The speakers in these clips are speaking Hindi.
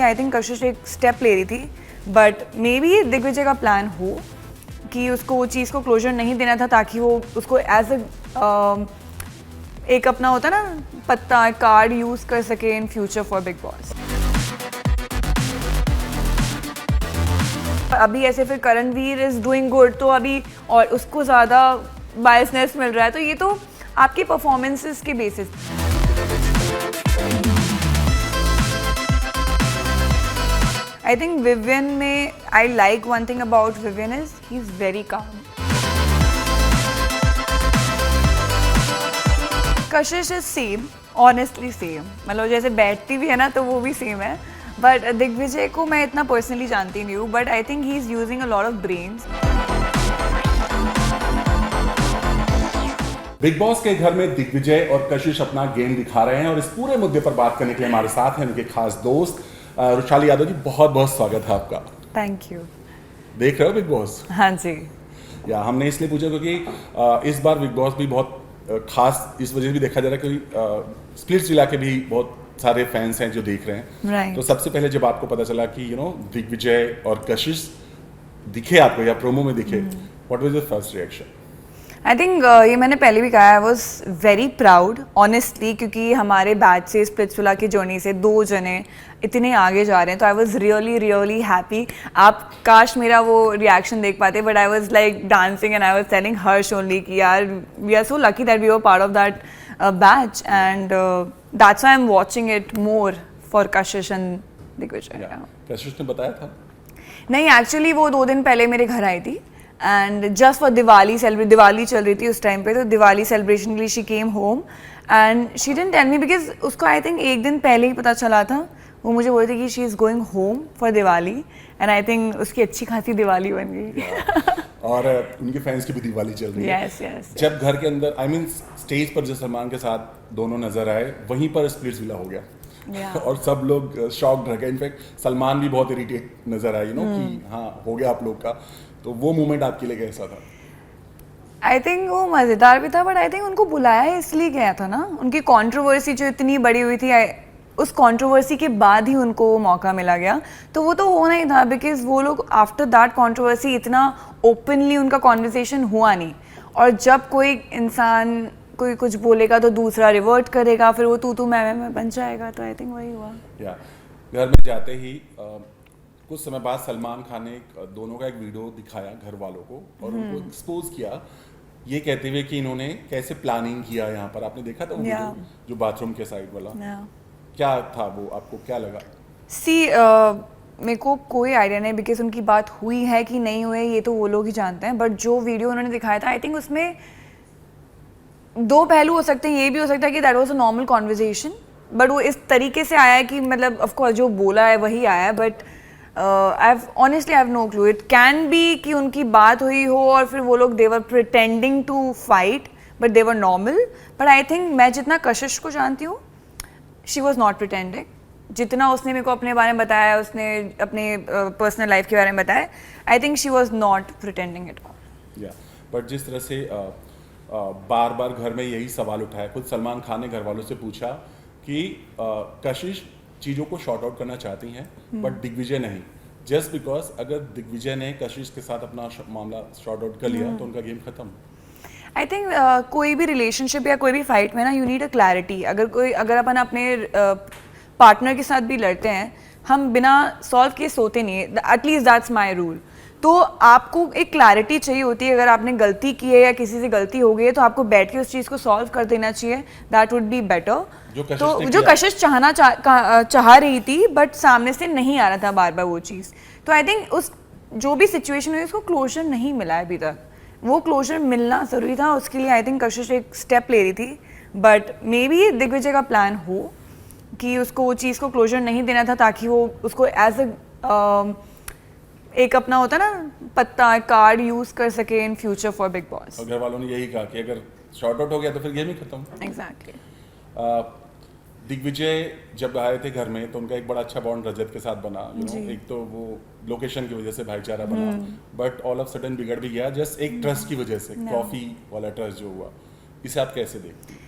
आई थिंक कशिश एक स्टेप ले रही थी, बट मे बी दिग्विजय का प्लान हो कि उसको वो चीज़ को क्लोजर नहीं देना था ताकि वो उसको एज अ एक अपना होता है ना पत्ता कार्ड यूज़ कर सके in future for big boss. अभी ऐसे फिर करणवीर इज डूइंग गुड तो अभी और उसको ज़्यादा बायसनेस मिल रहा है, तो ये तो आपके परफॉर्मेंसेस के बेसिस। आई थिंक विवियन में I like one thing about Vivian is he is very calm. Kashish is same, honestly same, मतलब जैसे बैठती भी है ना तो वो भी सेम है, बट दिग्विजय को मैं इतना पर्सनली जानती नहीं हूँ, but I think he is using a lot of brains. Big boss के घर में दिग्विजय और कशिश अपना गेम दिखा रहे हैं और इस पूरे मुद्दे पर बात करने के लिए हमारे साथ हैं उनके खास दोस्त रुशाली यादव जी। बहुत बहुत स्वागत है आपका। Thank you. देख रहे हो बिग बॉस? हाँ जी। या हमने इसलिए पूछा क्योंकि इस बार बिग बॉस भी बहुत खास इस वजह से भी देखा जा रहा है क्योंकि स्प्लिट्सविला के भी बहुत सारे फैंस हैं जो देख रहे हैं। Right. तो सबसे पहले जब आपको पता चला कि दिग्विजय और कशिश दिखे आपको या प्रोमो में दिखे, what was your first reaction? I think ये मैंने पहले भी कहा, I was very proud honestly, क्योंकि हमारे बैच से स्प्लिट्सविला की जर्नी से 2 जने इतने आगे जा रहे हैं, तो I was really really happy. आप काश मेरा वो रिएक्शन देख पाते, but I was like dancing and I was telling Harsh only कि यार we are so lucky that we were part of that batch and that's why I am watching it more for Kashish and Digvijay. Kashish ने बताया था? नहीं, एक्चुअली वो 2 दिन पहले मेरे घर आई थी एंड जस्ट फॉर दिवाली चल रही थी उस टाइम पे, तो दिवाली सेलिब्रेशन के लिए she came home and she didn't tell me because उसको आई थिंक 1 दिन पहले ही पता चला था। वो मुझे बोल रही थी कि she is going home for Diwali and I think उसकी अच्छी खासी दिवाली बन गई। और उनके फैंस की भी दिवाली चल रही है। yes, yes, जब घर के अंदर आई मीन स्टेज पर जो सलमान के साथ दोनों नजर आए वहीं पर स्प्लिट्सविला हो गया। और सब लोग शॉक्ड रह गए। इनफैक्ट सलमान भी बहुत इरिटेट नजर आए कि हाँ हो गया आप लोग का। तो वो मोमेंट आपके लिए कैसा था? आई थिंक वो मज़ेदार भी था, बट आई थिंक उनको बुलाया इसलिए गया था ना, उनकी कंट्रोवर्सी जो इतनी बड़ी हुई थी, उस कंट्रोवर्सी के बाद ही उनको वो मौका मिला गया, तो वो तो होना ही था बिकॉज वो लोग आफ्टर दैट कंट्रोवर्सी इतना ओपनली उनका कॉन्वर्सेशन हुआ नहीं, और जब कोई इंसान कोई कुछ बोलेगा तो दूसरा रिवर्ट करेगा, फिर वो तू मैं बन जाएगा, तो आई थिंक वही हुआ। घर में जाते ही कुछ समय बाद सलमान खान ने दोनों का एक वीडियो दिखाया घर वालों को और उनको एक्सपोज किया ये कहते हुए कि इन्होंने कैसे प्लानिंग किया यहाँ पर। आपने देखा था वो वीडियो जो बाथरूम के साइड वाला? क्या था वो, आपको क्या लगा? मेरे को कोई आइडिया नहीं बिकॉज उनकी बात हुई है कि नहीं हुई ये तो वो लोग ही जानते हैं, बट जो वीडियो उन्होंने दिखाया था आई थिंक उसमें 2 पहलू हो सकते हैं। ये भी हो सकता है कि that was a normal conversation, but वो इस तरीके से आया है कि मतलब ऑफकोर्स जो बोला है वही आया है, but honestly I have no clue. It can be कि उनकी बात हुई हो और फिर वो लोग they were pretending to fight but they were normal, but I think मैं जितना कशिश को जानती हूँ शी वॉज नॉट प्रिटेंडिंग। जितना उसने मेरे को अपने बारे में बताया, उसने अपने पर्सनल लाइफ के बारे में बताया, आई think she was not pretending at all. But जिस तरह से बार बार घर में यही सवाल उठाया, खुद सलमान खान ने घर वालों से पूछा कि कशिश चीज़ों को शॉर्ट आउट करना चाहती हैं बट दिग्विजय नहीं, जस्ट बिकॉज अगर दिग्विजय ने कशिश के साथ अपना मामला शॉर्ट आउट कर लिया तो उनका गेम खत्म। आई थिंक कोई भी रिलेशनशिप या कोई भी फाइट में ना यू नीड अ क्लैरिटी। अगर अपन अपने पार्टनर के साथ भी लड़ते हैं, हम बिना सॉल्व किए सोते नहीं है, एटलीस्ट दैट्स माई रूल। तो आपको एक क्लैरिटी चाहिए होती है, अगर आपने गलती की है या किसी से गलती हो गई है तो आपको बैठ के उस चीज़ को सॉल्व कर देना चाहिए, दैट वुड बी बेटर। तो जो कशिश चाह रही थी बट सामने से नहीं आ रहा था बार बार वो चीज़, तो आई थिंक उस जो भी सिचुएशन हुई उसको क्लोजर नहीं मिला है अभी तक। वो क्लोजर मिलना ज़रूरी था, उसके लिए आई थिंक कशिश एक स्टेप ले रही थी, बट मे बी दिग्विजय का प्लान हो कि उसको वो चीज़ को क्लोजर नहीं देना था ताकि वो उसको एज अ एक अपना होता ना पत्ता कार्ड यूज़ कर सके in future for big boss. और घर वालों ने यही कहा कि अगर शॉर्ट आउट हो गया तो फिर गेम ही खत्म। एग्जैक्टली। दिग्विजय जब आए थे घर में तो उनका एक बड़ा अच्छा बॉन्ड रजत के साथ बना, एक तो वो लोकेशन की वजह से भाईचारा बना, बट ऑल ऑफ सडन बिगड़ भी गया जस्ट एक ट्रस्ट की वजह से, कॉफी वाला ट्रस्ट जो हुआ। इसे आप कैसे देखती हैं?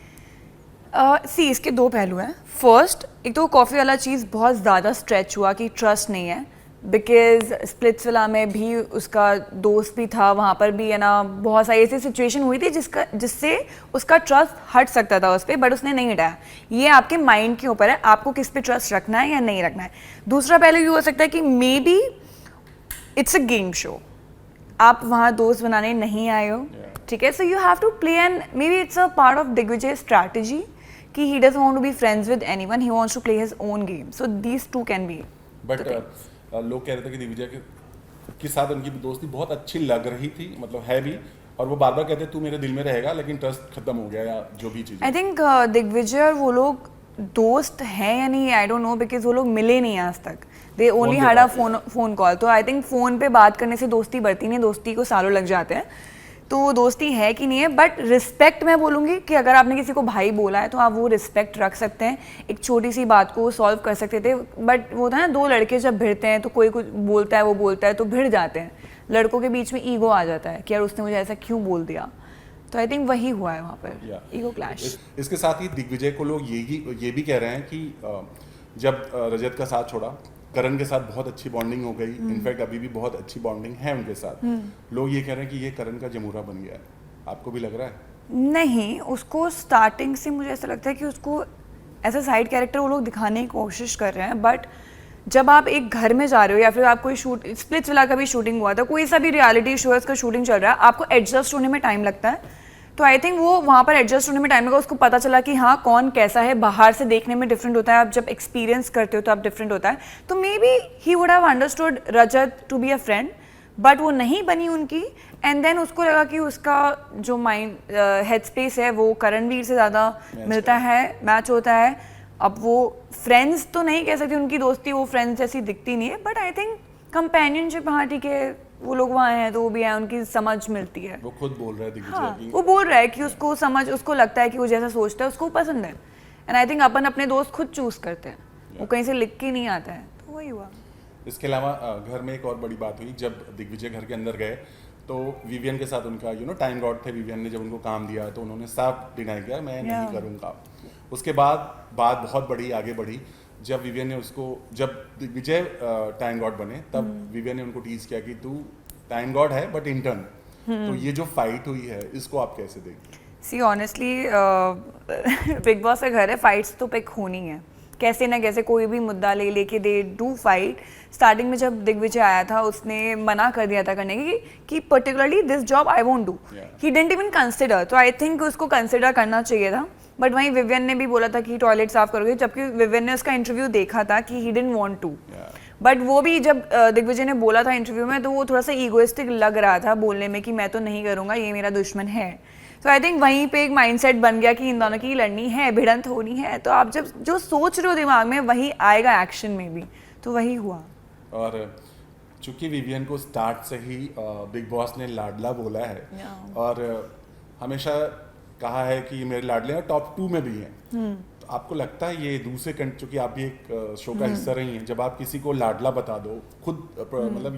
सी इसके दो पहलू हैं. फर्स्ट, एक तो कॉफ़ी वाला चीज़ बहुत ज़्यादा स्ट्रेच हुआ कि ट्रस्ट नहीं है, बिकॉज स्प्लिट्सविला में भी उसका दोस्त भी था, वहाँ पर भी है ना बहुत सारी ऐसी सिचुएशन हुई थी जिससे उसका ट्रस्ट हट सकता था उस पर, बट उसने नहीं हटाया. ये आपके माइंड के ऊपर है, आपको किस पे ट्रस्ट रखना है या नहीं रखना है. दूसरा पहलू ये हो सकता है कि maybe it's a game show, आप वहाँ दोस्त बनाने नहीं आए हो, ठीक है. So you have to play and maybe it's a part of Digvijay strategy कि he doesn't want to be friends with anyone, he wants to play his own game. So these two can be but the things. लोग कह रहे थे कि दिग्विजय के साथ उनकी दोस्ती बहुत अच्छी लग रही थी, मतलब है भी, और वो बार बार कहते तू मेरे दिल में रहेगा, लेकिन ट्रस्ट खत्म हो गया या जो भी चीज़. I think दिग्विजय और वो लोग दोस्त हैं या नहीं, आई डोंट नो, बिकॉज वो लोग मिले नहीं आज तक. They only had a phone call. तो आई थिंक फ़ोन पे बात करने से दोस्ती बढ़ती नहीं, दोस्ती को सालों लग जाते हैं. तो वो दोस्ती है कि नहीं है, बट रिस्पेक्ट मैं बोलूँगी कि अगर आपने किसी को भाई बोला है तो आप वो रिस्पेक्ट रख सकते हैं. एक छोटी सी बात को सॉल्व कर सकते थे, बट वो था ना, दो लड़के जब भिड़ते हैं तो कोई कुछ बोलता है, वो बोलता है तो भिड़ जाते हैं. लड़कों के बीच में ईगो आ जाता है कि यार उसने मुझे ऐसा क्यों बोल दिया. तो आई थिंक वही हुआ है वहाँ पर, ईगो क्लैश. इसके साथ ही दिग्विजय को लोग ये भी कह रहे हैं कि जब रजत का साथ छोड़ा, करण के साथ बहुत अच्छी बॉन्डिंग हो गई. इनफैक्ट अभी भी बहुत अच्छी बॉन्डिंग है उनके साथ. लोग ये कह रहे हैं कि ये करण का जमूरा बन गया है. आपको भी लग रहा है? नहीं, उसको स्टार्टिंग से मुझे ऐसा लगता है कि उसको ऐसा साइड कैरेक्टर वो लोग दिखाने की कोशिश कर रहे हैं. बट जब आप एक घर में जा रहे हो या फिर आप कोई स्प्लिट्सविला का भी शूटिंग हुआ था, कोई सा भी रियलिटी शो का शूटिंग चल रहा है, आपको एडजस्ट होने में टाइम लगता है. तो आई थिंक वो वहाँ पर एडजस्ट होने में टाइम लगा. उसको पता चला कि हाँ कौन कैसा है, बाहर से देखने में डिफरेंट होता है, आप जब एक्सपीरियंस करते हो तो आप डिफरेंट होता है. तो maybe he would have understood Rajat to be a friend, but वो नहीं बनी उनकी. एंड देन उसको लगा कि उसका जो माइंड हेड स्पेस है वो करणवीर से ज़्यादा मिलता है, मैच होता है. अब वो फ्रेंड्स तो नहीं कह सकती, उनकी दोस्ती वो फ्रेंड्स जैसी दिखती नहीं है, बट आई थिंक कंपेनियनशिप, हाँ ठीक है, वो लोग वहाँ हैं तो वो भी हैं, उनकी समझ मिलती है. वो खुद बोल रहा है दिग्विजय हाँ, की. वो बोल रहा है कि उसको समझ, उसको लगता है कि वो जैसा सोचता है उसको पसंद है. एंड आई थिंक अपन अपने दोस्त खुद चूज करते हैं, वो कहीं से लिख के नहीं आता है. तो वही हुआ. इसके अलावा घर में एक और बड़ी बात हुई. जब दिग्विजय घर के अंदर गए तो विवियन के साथ उनका टाइम गॉड थे. विवियन ने जब उनको काम दिया तो उन्होंने साफ डिनाई किया, मैं नहीं करूँगा. उसके बाद बात बहुत बड़ी आगे बढ़ी. जब विवियन ने जब दिग्विजय टाइम गॉड बने, तब विवियन ने उनको टीज किया कि तू टाइम गॉड है बट इंटर्न. तो ये जो फाइट हुई है, इसको आप कैसे देखते? सी ऑनेस्टली बिग बॉस का घर है, फाइट्स तो पिक होनी है. कैसे ना कैसे कोई भी मुद्दा लेके दे डू फाइट. स्टार्टिंग में जब दिग्विजय आया था उसने मना कर दिया था करने कि particularly this job I won't do. He didn't even consider. तो आई थिंक उसको कंसिडर करना चाहिए था. बट वहीं विवियन ने भी बोला था कि टॉयलेट साफ करोगे, जबकि विवियन ने उसका इंटरव्यू देखा था कि he didn't want to. But वो भी जब दिग्विजय ने बोला था इंटरव्यू में, तो वो थोड़ा सा ईगोइस्टिक लग रहा था बोलने में कि मैं तो नहीं करूँगा, ये मेरा दुश्मन है. तो आई थिंक वहीं पे एक माइंडसेट बन गया कि इन दोनों की लड़नी है, भिड़ंत होनी है. तो आप जब जो सोच रहे हो दिमाग में वही आएगा एक्शन में भी. तो वही हुआ. और चूंकि विवियन को स्टार्ट से ही बिग बॉस ने लाडला बोला है, और हमेशा कहा है कि मेरे लाडले हैं, टॉप 2 में भी हैं. तो आपको लगता है ये दूसरे चूंकि आप भी एक शो का हिस्सा रही हैं, जब आप किसी को लाडला बता दो खुद, मतलब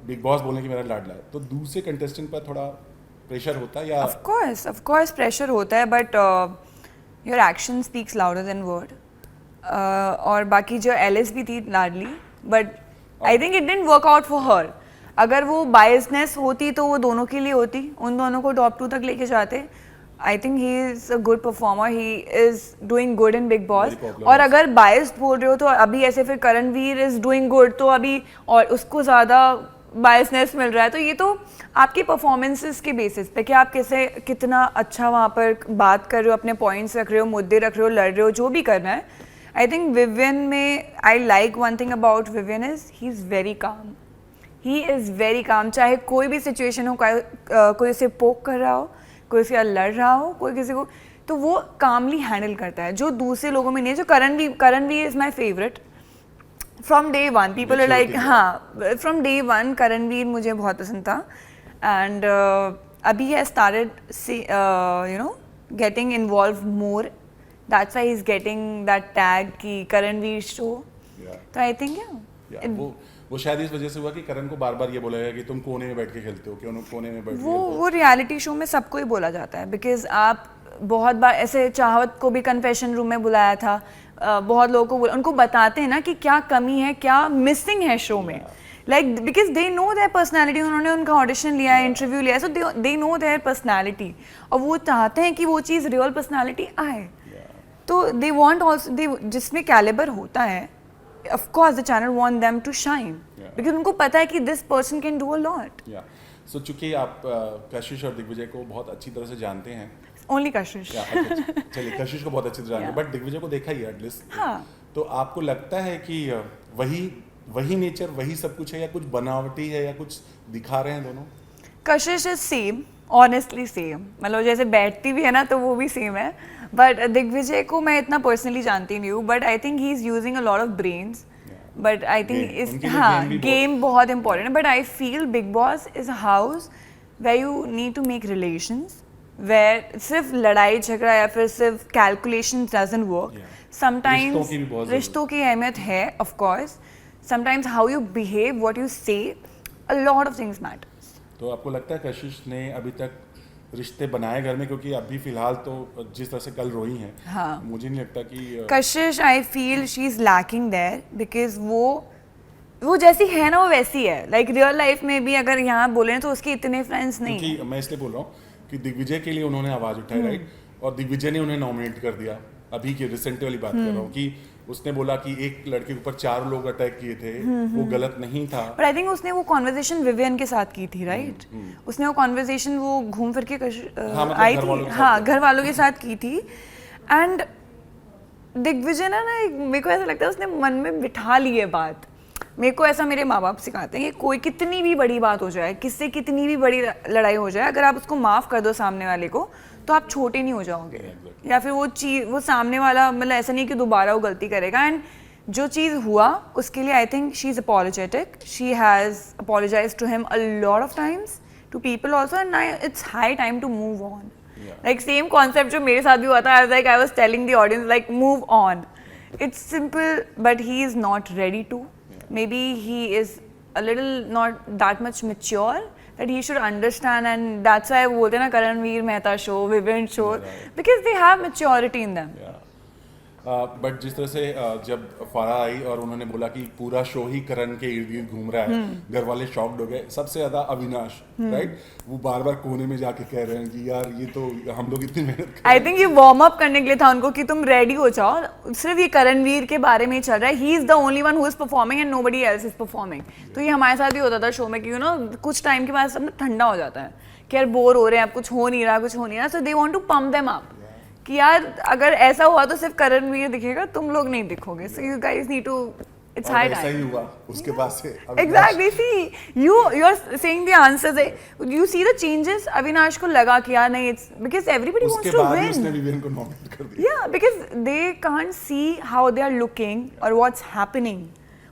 बिग बॉस बोलने की मेरा लाडला है, तो दूसरे कंटेस्टेंट पर थोड़ा प्रेशर होता है या? ऑफ कोर्स प्रेशर होता है, but your action speaks louder than word. और बाकी जो एलिस भी थी लाडली, but I think it didn't work out for her. अगर वो बायसनेस होती तो वो दोनों के लिए होती, उन दोनों को टॉप 2 तक लेके जाते. आई think he is a good performer, he is doing good in Bigg boss. और अगर बायस्ड बोल रहे हो तो अभी ऐसे फिर करणवीर इज डूइंग गुड, तो अभी और उसको ज़्यादा बायसनेस मिल रहा है. तो ये तो आपकी परफॉर्मेंसेस के बेसिस पे कि आप कैसे कितना अच्छा वहाँ पर बात कर रहे हो, अपने पॉइंट्स रख रहे हो, मुद्दे रख रहे हो, लड़ रहे हो, जो भी करना है. आई थिंक विवियन में I like one thing about Vivian is he is very calm. He is very calm. चाहे कोई भी सिचुएशन हो, कोई उसे पोक कर रहा हो, कोई उसके साथ लड़ रहा हो, कोई किसी को, तो वो कामली हैंडल करता है, जो दूसरे लोगों में नहीं है. जो Karanveer is my favourite from day one. People are like, हाँ, फ्रॉम डे वन करणवीर मुझे बहुत पसंद था. एंड अभी he started getting involved more. That's why he is getting that tag कि करणवीर शो. तो आई थिंक वो शायद इस वजह से हुआ कि करण को बार बार ये बोला गया कि तुम कोने में बैठ के खेलते हो, क्यों कोने में बैठ के वो रियलिटी शो में सबको ही बोला जाता है, बिकॉज आप बहुत बार ऐसे चाहत को भी कन्फेशन रूम में बुलाया था, बहुत लोगों को उनको बताते हैं ना कि क्या कमी है, क्या मिसिंग है शो में, like because they know their personality, उन्होंने उनका ऑडिशन लिया है, इंटरव्यू लिया है, सो दे नो देयर पर्सनैलिटी, और वो चाहते हैं कि वो चीज़ रियल पर्सनैलिटी आए, तो दे वॉन्ट ऑल्सो, दे जिसमें कैलिबर होता है, of course the channel want them to shine, because उनको पता है कि this person can do a lot. So चूंकि आप कशिश और दिग्विजय को बहुत अच्छी तरह से जानते हैं, ओनली कशिश। चलिए कशिश को बहुत अच्छी तरह जानते हैं, बट दिग्विजय को देखा ही है एटलीस्ट, हाँ, तो आपको लगता है कि वही नेचर, वही सब कुछ है, या कुछ बनावटी है, या कुछ दिखा रहे हैं दोनों? कशिश इज सेम, ऑनेस्टली सेम, मतलब जैसे बैठती भी है ना तो वो भी सेम है, बट दिग्विजय को मैं इतना पर्सनली जानती नहीं हूँ, but I think he is using a lot of brains, but I think इस हाँ गेम बहुत इंपॉर्टेंट है, but I feel Bigg Boss is a house where you need to make relations, where सिर्फ लड़ाई झगड़ा या फिर सिर्फ कैलकुलेशन डजंट वर्क, समटाइम्स रिश्तों की अहमियत है, of course, sometimes how you behave, what you say, a lot of things matters. तो आपको लगता है कशिश ने अभी तक रिश्ते बनाए घर में? क्योंकि अभी फिलहाल तो जिस तरह से कल रोई हैं, हाँ, मुझे नहीं लगता कि Kashish I feel she is lacking there, because वो जैसी है ना वो वैसी है, लाइक रियल लाइफ में भी अगर यहाँ बोले तो उसके इतने फ्रेंड्स नहीं, क्योंकि मैं इसलिए बोल रहा हूँ कि दिग्विजय के लिए उन्होंने आवाज उठाई, राइट, और दिग्विजय ने उन्हें नॉमिनेट कर दिया, अभी की रिसेंट वाली बात कर रहा हूँ, कि उसने बोला कि एक लड़के के ऊपर 4 लोग अटैक किए थे, वो गलत नहीं था, बट आई थिंक उसने वो कॉन्वर्सेशन विवियन के साथ की थी, राइट, उसने वो कॉन्वर्सेशन वो घूम फिर के मतलब आई थी, हाँ घर वालों के साथ की थी, एंड दिग्विजय ना मेरे को ऐसा लगता है उसने मन में बिठा ली है बात। मेरे को ऐसा मेरे माँ बाप सिखाते हैं कि कोई कितनी भी बड़ी बात हो जाए, किससे कितनी भी बड़ी लड़ाई हो जाए, अगर आप उसको माफ़ कर दो सामने वाले को, तो आप छोटे नहीं हो जाओगे, या फिर वो सामने वाला मतलब ऐसा नहीं कि दोबारा वो गलती करेगा, एंड जो चीज़ हुआ उसके लिए I think she is apologetic, she has apologised to him a lot of times, to people also, and it's high time to move on. Like same concept जो मेरे साथ भी हुआ था, I was telling the audience like move on, it's simple, but he is not ready to, maybe he is a little not that much mature that he should understand, and that's why बोलते हैं ना Karanveer Mehta show, Vivian show, because they have maturity in them. But जिस तरह से जब फराह आई और उन्होंने बोला कि पूरा शो ही करण के इर्द गिर्द घूम रहा है, घर वाले शॉक्ड हो गए, सबसे ज्यादा अविनाश, राइट, वो बार बार कोने में जाके कह रहे हैं कि यार ये तो हम लोग इतनी मेहनत कर, आई थिंक ये वार्म अप करने के लिए था उनको कि तुम रेडी हो जाओ, सिर्फ ये करणवीर के बारे में ही चल रहा है, he is the only one who is performing and nobody else is performing. तो ये हमारे साथ भी होता था शो में कि यू नो कुछ टाइम के बाद सब ठंडा हो जाता है कि यार बोर हो रहे हैं, अब कुछ हो नहीं रहा, so they want to pump them up कि यार अगर ऐसा हुआ तो सिर्फ करणवीर दिखेगा, तुम लोग नहीं दिखोगे, so you guys need to, it's high time. ऐसा ही हुआ उसके बाद से exactly, see you are saying the answers, you see the changes, Avinash को लगा कि यार नहीं, it's because everybody wants to win, उसने विवियन को नॉमिनेट कर दिया, या because they can't see how they are looking और व्हाट्स हैपनिंग,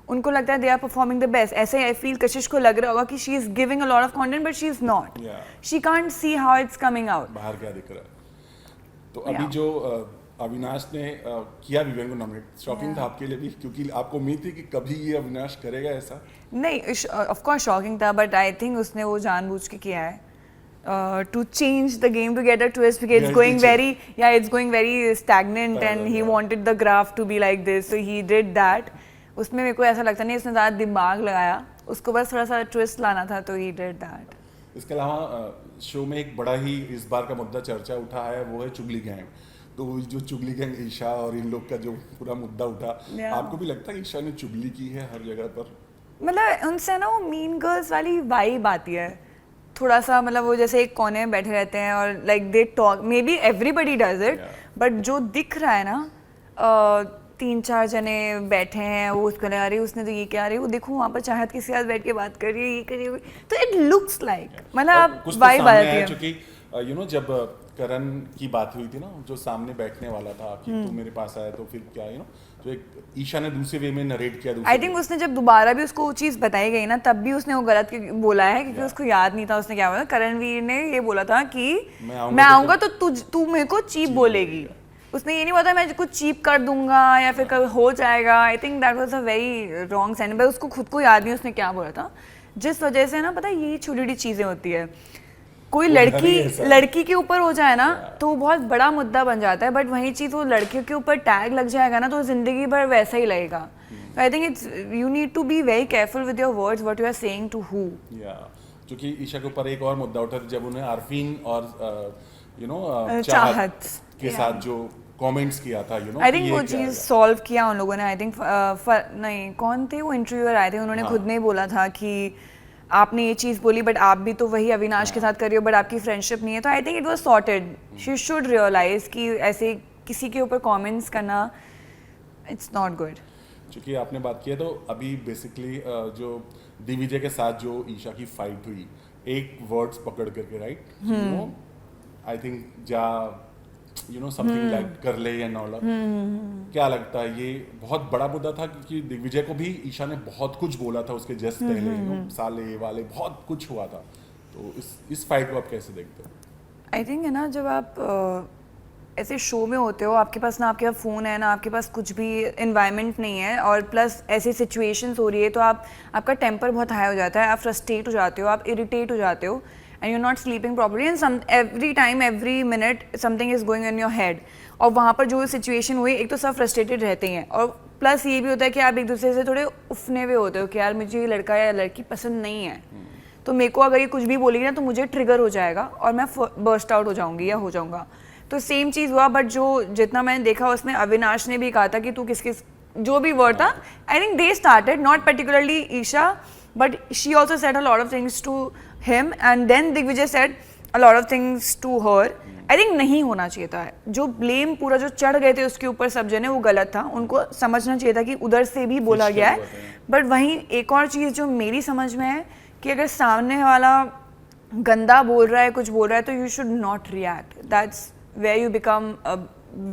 उनको लगता है they are performing the best, ऐसे आई फील कशिश को लग रहा होगा कि she is giving a lot of content but she is not, she can't see how it's coming out, बाहर क्या दिख रहा है। तो अभी जो अविनाश ने किया विवियन को नॉमिनेट, शॉकिंग था आपके लिए भी, क्योंकि आपको उम्मीद थी कि कभी ये अविनाश करेगा ऐसा? नहीं, ऑफ कोर्स शॉकिंग था, बट आई थिंक उसने वो जानबूझ के किया है to change the game, to get a twist, because it's going very stagnant and he wanted the graph to be like this, so he did that. उसमें मेरे को ऐसा लगता नहीं उसने ज़्यादा दिमाग लगाया, उसको बस थोड़ा सा ट्विस्ट लाना था, तो ही डिड दैट। इसके अलावा शो में एक बड़ा ही इस बार का मुद्दा चर्चा उठा है, वो है चुगली गैंग। तो जो चुगली गैंग ईशा और इन लोग का जो पूरा मुद्दा उठा, आपको भी लगता है ईशा ने चुगली की है हर जगह पर? मतलब उनसे ना वो मीन गर्ल्स वाली वाइब आती है थोड़ा सा, मतलब वो जैसे एक कोने में बैठे रहते हैं और like they talk, may be everybody does it, but जो दिख रहा है ना 3-4 जने बैठे हैं, वो उसको लगा रही है, उसने तो ये क्या रही है, वो देखो वहाँ पर चाहत किसी साथ बैठ के बात कर रही है, ये कर रही है, तो इट लुक्स लाइक मतलब वाइब आ जाती है। क्योंकि यू नो जब करण की बात हुई थी ना, जो सामने बैठने वाला था कि तू मेरे पास आया तो फिर क्या, यू नो, तो एक ईशा ने दूसरे वे में नरेट किया, आई थिंक उसने जब दोबारा भी उसको वो चीज़ बताई गई ना, तब भी उसने वो गलत बोला है, क्योंकि उसको याद नहीं था उसने क्या बोला। करणवीर ने ये बोला था कि मैं आऊँगा तो तू मेरे को चीप बोलेगी, उसने ये नहीं बोला मैं कुछ चीप कर दूंगा या फिर कभी हो जाएगा। I think that was a very wrong sense, but उसको खुद को याद नहीं उसने क्या बोला था, जिस वजह से ना पता है ये छोटी छोटी चीज़ें होती है, कोई वो घर ही ऐसा है। लड़की के ऊपर हो जाए ना तो वो बहुत बड़ा मुद्दा बन जाता है, बट वही चीज़ वो लड़कियों के ऊपर टैग लग जाएगा ना तो जिंदगी भर वैसा ही लगेगा. I think it's you need to be very careful with your words what you are saying to who. क्योंकि ईशा के ऊपर एक और मुद्दा उठा था जब उन्हें आरफीन और चाहत के साथ जो कमेंट्स किया था आई थिंक वो चीज़ सॉल्व किया उन लोगों ने. आई थिंक नहीं कौन थे वो इंटरव्यूअर आए थे, उन्होंने खुद ने बोला था कि आपने ये चीज़ बोली बट आप भी तो वही अविनाश के साथ कर रही हो, बट आपकी फ्रेंडशिप नहीं है. तो I think it was sorted. She should realise कि ऐसे किसी के ऊपर कमेंट्स करना इट्स नॉट गुड. क्योंकि आपने बात की है तो अभी बेसिकली जो दिग्विजय के साथ जो ईशा की फाइट हुई, एक वर्ड्स पकड़ करके राइट, आई थिंक जा समथिंग लाइक कर ले एंड ऑल. क्या लगता है ये बहुत बड़ा मुद्दा था क्योंकि दिग्विजय को भी ईशा ने बहुत कुछ बोला था उसके जस्ट पहले, साले वाले बहुत कुछ हुआ था. तो इस फाइट को आप कैसे देखते हो? आई थिंक है ना, जब आप ऐसे शो में होते हो, आपके पास ना आपके पास फ़ोन है ना आपके पास कुछ भी इन्वायरमेंट नहीं है, और प्लस ऐसी सिचुएशंस हो रही है तो आपका टेम्पर बहुत हाई हो जाता है, आप फ्रस्ट्रेट हो जाते हो, आप इरिटेट हो जाते हो, and you're not sleeping properly and every time every minute something is going in your head. और वहाँ पर जो सिचुएशन हुई, एक तो सब फ्रस्ट्रेटेड रहते हैं और प्लस ये भी होता है कि आप एक दूसरे से थोड़े उफने हुए होते हो कि यार मुझे ये लड़का या लड़की पसंद नहीं है, तो मेरे को अगर ये कुछ भी बोलेगी ना तो मुझे ट्रिगर हो जाएगा और मैं बर्स्ट आउट हो जाऊंगी या हो जाऊंगा. तो सेम चीज़ हुआ, बट जो जितना मैंने देखा उसमें अविनाश ने भी कहा था कि तू किस जो भी वर्ड था, I think they started not particularly Isha, but she also said a lot of things to him and then Digvijay said a lot of things to her. I think नहीं होना चाहिए था. जो ब्लेम पूरा जो चढ़ गए थे उसके ऊपर सब जने, वो गलत था. उनको समझना चाहिए था कि उधर से भी बोला गया है. बट वहीं एक और चीज़ जो मेरी समझ में है कि अगर सामने वाला गंदा बोल रहा है, कुछ बोल रहा है, तो you should not react. That's where you become a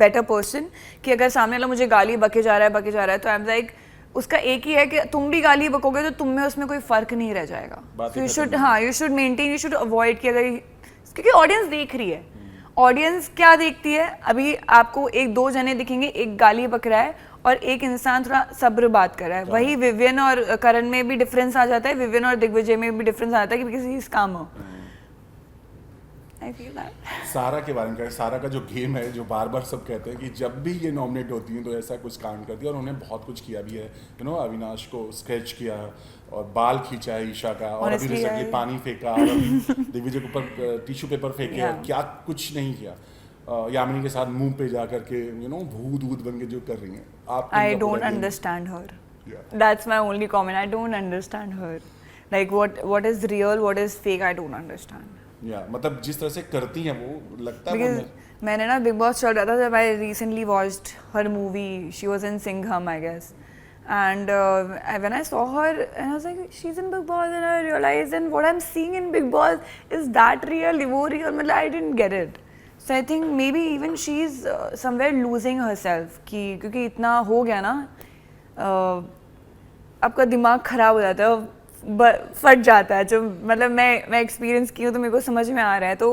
better person. कि अगर सामने वाला मुझे गाली बके जा रहा है तो आई एम लाइक, उसका एक ही है कि तुम भी गाली बकोगे तो तुम में उसमें कोई फर्क नहीं रह जाएगा. You should maintain, you should avoid कि अगर, क्योंकि ऑडियंस देख रही है. ऑडियंस क्या देखती है, अभी आपको एक दो जने दिखेंगे, एक गाली बक रहा है और एक इंसान थोड़ा सब्र बात कर रहा है. वही विवियन और करण में भी डिफरेंस आ जाता है, विवियन और दिग्विजय में भी डिफरेंस आता है कि किसी इज काम. I feel that. सारा के बारे में कहें, सारा का जो गेम है, जो बार बार सब कहते हैं कि जब भी ये नॉमिनेट होती हैं तो ऐसा कुछ कांड करती है, और उन्होंने बहुत कुछ किया भी है. अविनाश को स्केच किया और बाल खींचा है ईशा का, और अभी रिसेंटली पानी फेंका और दिग्विजय के ऊपर टिश्यू पेपर फेंके, क्या कुछ नहीं किया. यामिनी के साथ मुंह पे जा करके भूत बन के जो कर रही हैं आप. I don't understand her. That's my only comment. I don't understand her. Like what is real, what is fake, I don't understand. मतलब जिस तरह से करती हैं वो लगता है. मैंने ना बिग बॉस चल रहा था जब I recently watched her movie. She was in Singham I guess, and when I saw her and I was like she is in Bigg Boss and I realised and what I am seeing in Bigg Boss is that real, वो रियल, मतलब I didn't get it. So I think maybe even she is somewhere losing herself, क्योंकि इतना हो गया ना, आपका दिमाग खराब हो जाता है, फट जाता है. जो मतलब मैं एक्सपीरियंस की हूँ तो मेरे को समझ में आ रहा है. तो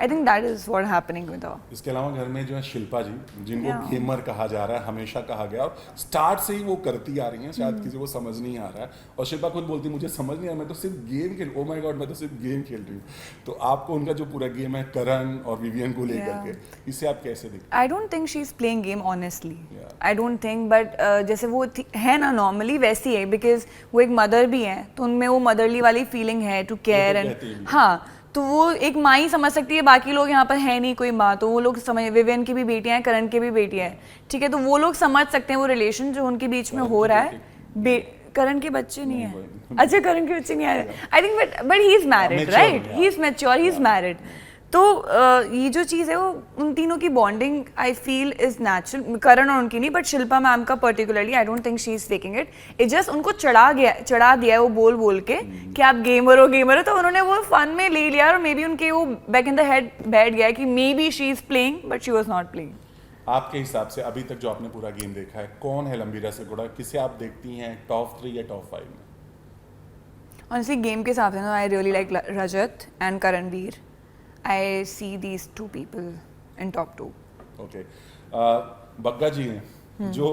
I think that is what happening with her. इसके अलावा घर में जो है शिल्पा जी, जिनको गेमर कहा जा रहा है, हमेशा कहा गया, और स्टार्ट से ही वो करती आ रही हैं, शायद किसी को समझ नहीं आ रहा है. और शिल्पा खुद बोलती मुझे समझ नहीं आ रहा, मैं तो सिर्फ गेम खेल, ओ माय गॉड मैं तो सिर्फ गेम खेल रही हूँ. तो आपको उनका जो पूरा गेम है करण और विवियन को लेकर के, इसे आप कैसे देखते हैं? आई don't think she is playing game honestly. I don't think, but जैसे वो है ना नॉर्मली वैसी है, बिकॉज वो एक मदर भी है तो उनमें वो मदरली वाली फीलिंग है टू केयर एंड हाँ, तो वो एक माँ ही समझ सकती है. बाकी लोग यहाँ पर है नहीं कोई माँ, तो वो लोग समझ, विवियन की भी बेटियाँ हैं, करण की भी बेटियाँ हैं, ठीक है, तो वो लोग समझ सकते हैं वो रिलेशन जो उनके बीच में हो रहा है. करण के बच्चे नहीं है, अच्छा करण के बच्चे नहीं आए I think, but he is married right, he is mature, he is married. तो ये जो चीज़ है वो उन तीनों की bonding I feel is natural. Karan और उनकी नहीं, बट शिल्पा मैम का particularly I don't think she is faking it. It just उनको चढ़ा दिया है वो बोल के कि आप गेमर हो, तो उन्होंने वो फन में ले लिया और मे बी उनके वो बैक इन द हेड बैठ गया कि may be she is playing but she was not playing. आपके हिसाब से अभी तक जो आपने पूरा गेम देखा है, कौन है लंबी रसगुल्ला, किसे आप देखती हैं टॉप 3 या टॉप 5 में? ऑनेस्टली गेम के हिसाब से ना I really like Rajat and Karanveer. I see these two people in top 2. Okay. Bagga ji ने जो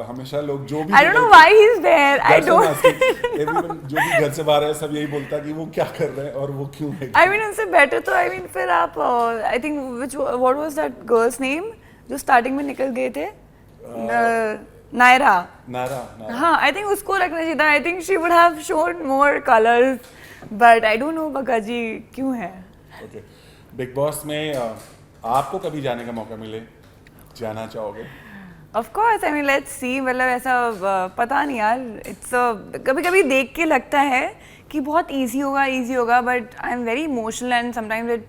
हमेशा लोग जो भी I don't know why he's there. I don't. Everyone जो भी घर से बाहर है सब यही बोलता है कि वो क्या कर रहे हैं और वो क्यों है। I mean उनसे better तो I mean फिर आप I think what was that girl's name जो starting में निकल गए थे? नायरा. नारा हाँ, I think उसको रखना चाहिए था. I think she would have shown more colors, but I don't know बका जी क्यों है. ओके, बिग बॉस में आपको कभी जाने का मौका मिले, जाना चाहोगे? Of course, I mean let's see. मतलब ऐसा पता नहीं यार. It's कभी-कभी देख के लगता है कि बहुत easy होगा, but I'm very emotional and sometimes it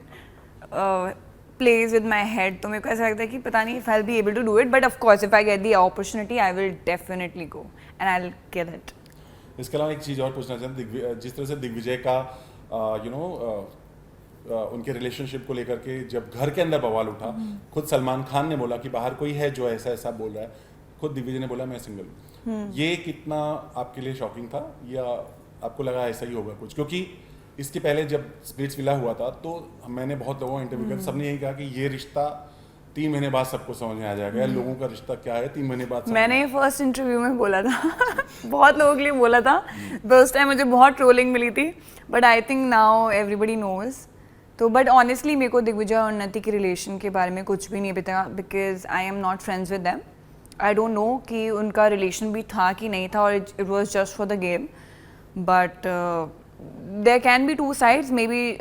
plays with my head. तो मेरे को ऐसा लगता है कि पता नहीं if I'll be able to do it. But of course, if I get the opportunity, I will definitely go and I'll kill it. इसके अलावा एक चीज़ और पूछना चाहता हूँ, जिस तरह से दिग्विजय का उनके रिलेशनशिप को लेकर के जब घर के अंदर बवाल उठा, खुद सलमान खान ने बोला कि बाहर कोई है जो ऐसा ऐसा बोल रहा है, खुद दिग्विजय ने बोला मैं सिंगल हूँ। ये कितना आपके लिए शॉकिंग था या आपको लगा ऐसा ही होगा कुछ? क्योंकि इसके पहले जब स्प्लिट्स विला हुआ था तो मैंने बहुत लोगों को इंटरव्यू किया, सबने यही कहा कि ये रिश्ता 3 महीने बाद सबको समझ में आ जाएगा, लोगों का रिश्ता क्या है 3 महीने बाद। मैंने फर्स्ट इंटरव्यू में बोला था बहुत लोगों के लिए बोला था, उस टाइम मुझे बहुत ट्रोलिंग मिली थी, but I think now everybody knows. तो बट ऑनेस्टली मेरे को दिग्विजय और उन्नति के रिलेशन के बारे में कुछ भी नहीं पता, because I am not friends with them. I don't know कि उनका रिलेशन भी था कि नहीं था, और it was just for the game. But there can be 2 sides, maybe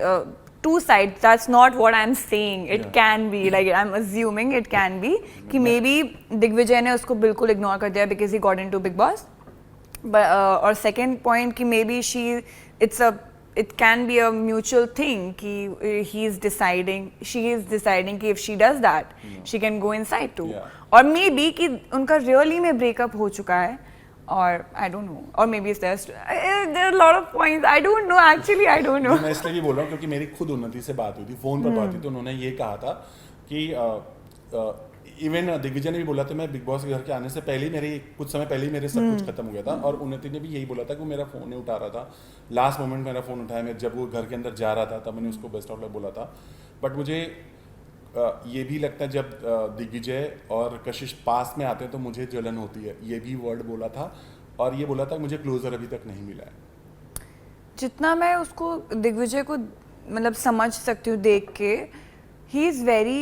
2 sides, that's not what I'm saying. It can be, like I'm assuming it can be कि maybe दिग्विजय ने उसको बिल्कुल इग्नोर कर दिया because he got into Big Boss. But और second point कि maybe it can be a mutual thing कि she is deciding कि if she does that, she can go inside too. और maybe कि उनका really में breakup हो चुका है, और I don't know, or maybe there are a lot of points. I don't know, actually I don't know. मैं इसलिए भी बोल रहा हूँ क्योंकि मेरी खुद उन्नति से बात हुई थी, फोन पर बात हुई, तो उन्होंने ये कहा था कि इवन दिग्विजय ने भी बोला था मैं बिग बॉस के घर के आने से पहले ही कुछ समय पहले ही मेरे सब कुछ खत्म हो गया था, और उन्नति ने भी यही बोला था कि वो मेरा फ़ोन नहीं उठा रहा था, लास्ट मोमेंट मेरा फ़ोन उठाया, मैं जब वो घर के अंदर जा रहा था तब मैंने उसको बेस्ट ऑफ लक बोला था। बट मुझे ये भी लगता है जब दिग्विजय और कशिश पास में आते हैं तो मुझे जलन होती है, ये भी वर्ड बोला था, और ये बोला था कि मुझे क्लोजर अभी तक नहीं मिला है। जितना मैं उसको दिग्विजय को मतलब समझ सकती हूँ देख के, he is very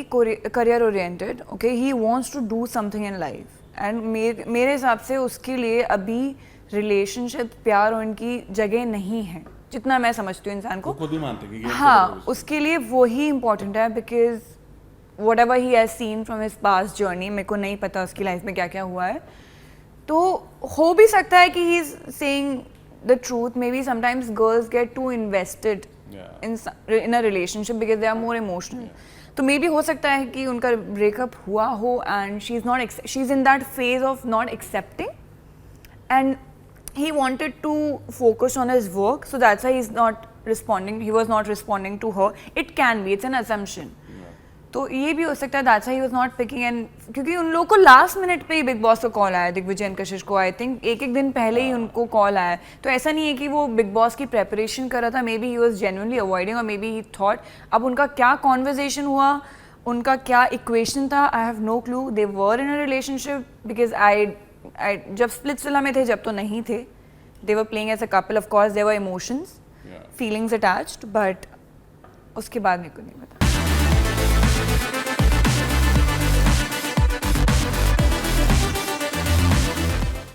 career oriented, okay, he wants to do something in life, and मेरे हिसाब से उसके लिए अभी रिलेशनशिप, प्यार और उनकी जगह नहीं है, जितना मैं समझती हूँ इंसान को। खुद भी मानते हैं कि हाँ, उसके लिए वही इम्पोर्टेंट है, because whatever he has seen from his past journey, मेरे को नहीं पता उसकी लाइफ में क्या क्या हुआ है, तो हो भी सकता है कि he is saying the truth. Maybe sometimes girls get too invested in a relationship because they are more emotional. तो मे बी हो सकता है कि उनका ब्रेकअप हुआ हो and she is in that phase of not accepting, and he wanted to focus on his work, so that's why he was not responding to her. It can be, it's an assumption. तो ये भी हो सकता है that's why he was not picking, and क्योंकि उन लोगों को लास्ट मिनट पे ही बिग बॉस का कॉल आया, दिग्विजय एंड कशिश को, आई थिंक एक दिन पहले ही उनको कॉल आया, तो ऐसा नहीं है कि वो बिग बॉस की प्रेपरेशन कर रहा था, may be he was genuinely avoiding, और मे बी ही थॉट अब उनका क्या कॉन्वर्जेशन हुआ, उनका क्या इक्वेशन था, I have no clue. They were in a relationship because I जब स्प्लिट्सविला में थे, जब तो नहीं थे, they were playing as a couple, of course there were emotions, feelings attached, but उसके बाद मेरे को नहीं पता।